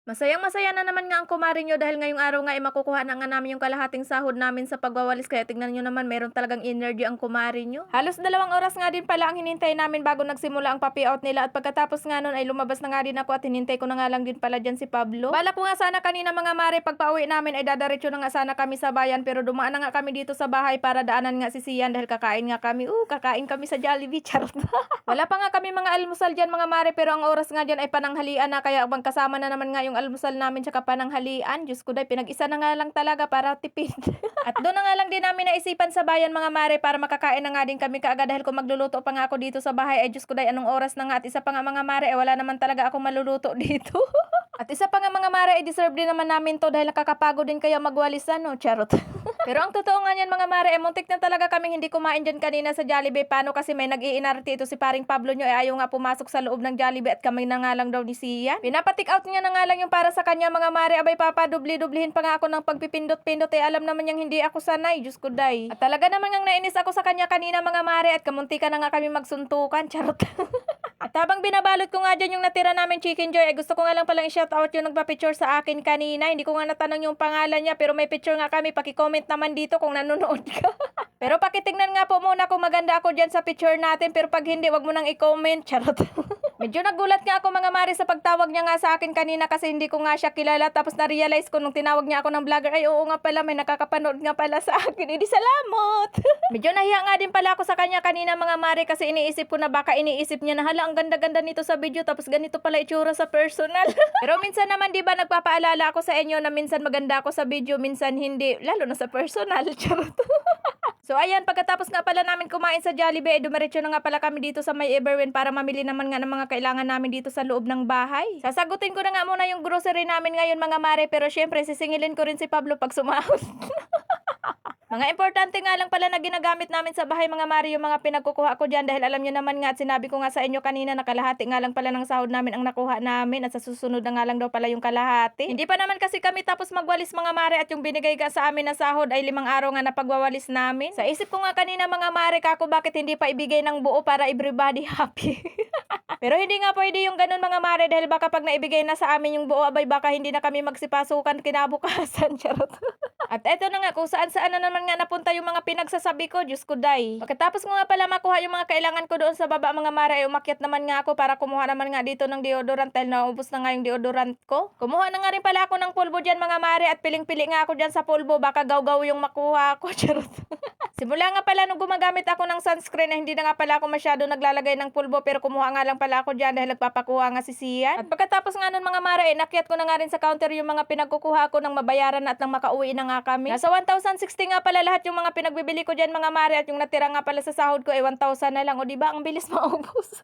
Masayang-masaya na naman nga ang kumare niyo dahil ngayong araw nga ay makukuha na nga namin yung kalahating sahod namin sa pagwawalis kaya tignan niyo naman meron talagang energy ang kumare niyo. Halos 2 oras nga din pala ang hinintay namin bago nagsimula ang papi-out nila at pagkatapos nga nun ay lumabas na nga din ako at hinintay ko na nga lang din pala dyan si Pablo. Bala ko nga sana kanina mga mare pagpauwi namin ay dadaretso na nga sana kami sa bayan pero dumaan na nga kami dito sa bahay para daanan nga si Sian dahil kakain nga kami. Kakain kami sa Jollibee, charot. Wala pa nga kami mga almusal dyan mga mare pero ang oras nga dyan ay pananghalian na kaya magkasama na naman nga yung almusal namin tsaka pananghalian. Diyos ko day, pinag-isa na nga lang talaga para tipid. At doon na nga lang din namin naisipan sa bayan mga mare para makakain na nga din kami kaagad dahil kung magluluto pa nga ako dito sa bahay ay Diyos ko day, anong oras na nga at isa pa nga mga mare ay wala naman talaga akong maluluto dito. At isa pa nga mga mare ay deserve din naman namin to dahil nakakapagod din kaya magwalisan no, charot. Pero ang totoo nga niyan mga mare, muntik na talaga kaming hindi kumain dyan kanina sa Jollibee. Paano kasi may nag-iinarte ito si paring Pablo nyo, ayaw nga pumasok sa loob ng Jollibee at kami na nga lang daw ni Sian. Pinapatik out niya na nga lang yung para sa kanya mga mare, abay papa, dubli-dublihin pa nga ako ng pagpipindot-pindot alam naman niyang hindi ako sanay, Diyos ko day. At talaga naman ngang nainis ako sa kanya kanina mga mare at kamuntika na nga kami magsuntukan, charot. At habang binabalot ko nga dyan yung natira namin Chicken Joy, ay gusto ko nga lang palang i-shoutout yung nagpa-picture sa akin kanina. Hindi ko nga natanong yung pangalan niya, pero may picture nga kami. Paki-comment naman dito kung nanonood ka. Pero pakitignan nga po muna kung maganda ako dyan sa picture natin. Pero pag hindi, wag mo nang i-comment. Charot. Medyo nagulat nga ako mga mare sa pagtawag niya nga sa akin kanina kasi hindi ko nga siya kilala. Tapos na-realize ko nung tinawag niya ako ng vlogger, ay oo nga pala, may nakakapanood nga pala sa akin. Hindi salamat. Medyo nahiya nga din pala ako sa kanya kanina mga mare kasi iniisip ko na baka iniisip niya na hala, ang ganda-ganda nito sa video tapos ganito pala itsura sa personal. Pero minsan naman 'di ba nagpapaalala ako sa inyo na minsan maganda ako sa video, minsan hindi, lalo na sa personal. Charot. So ayan, pagkatapos nga pala namin kumain sa Jollibee, dumiretso na nga pala kami dito sa May Everwin para mamili naman nga ng mga kailangan namin dito sa loob ng bahay. Sasagutin ko na nga muna yung grocery namin ngayon mga mare, pero syempre sisingilin ko rin si Pablo pag sumahod. Mga importante nga lang pala na ginagamit namin sa bahay mga mare yung mga pinagkukuha ko dyan dahil alam nyo naman nga at sinabi ko nga sa inyo kanina na kalahati nga lang pala ng sahod namin ang nakuha namin at sa susunod na nga lang daw pala yung kalahati. Hindi pa naman kasi kami tapos magwalis mga mare at yung binigay ka sa amin na sahod ay 5 araw nga na pagwawalis namin. Sa isip ko nga kanina mga mare kako bakit hindi pa ibigay ng buo para everybody happy. Pero hindi nga pwede yung ganun mga mare dahil baka pag naibigay na sa amin yung buo abay baka hindi na kami magsipasukan kinabukasan. Charot. At eto na nga kung saan-saan na naman nga napunta yung mga pinagsasabi ko, Diyos ko day. Pagkatapos ko nga pala makuha yung mga kailangan ko doon sa baba mga mare ay umakyat naman nga ako para kumuha naman nga dito ng deodorant dahil naubos na nga yung deodorant ko. Kumuha na nga rin pala ako ng pulbo dyan mga mare at piling-pili nga ako dyan sa pulbo baka gaw-gaw yung makuha ko. Charot. Simula nga pala nung gumagamit ako ng sunscreen na hindi na nga pala ako masyado naglalagay ng pulbo pero kumuha nga lang pala ako dyan dahil nagpapakuha nga si Sian. At pagkatapos nga nun mga mare, nakyat ko na nga rin sa counter yung mga pinagkukuha ko ng mabayaran at nang makauwi na nga kami. Nasa 1,060 nga pala lahat yung mga pinagbibili ko dyan mga mare at yung natira nga pala sa sahod ko ay 1,000 na lang. O diba ang bilis maubos.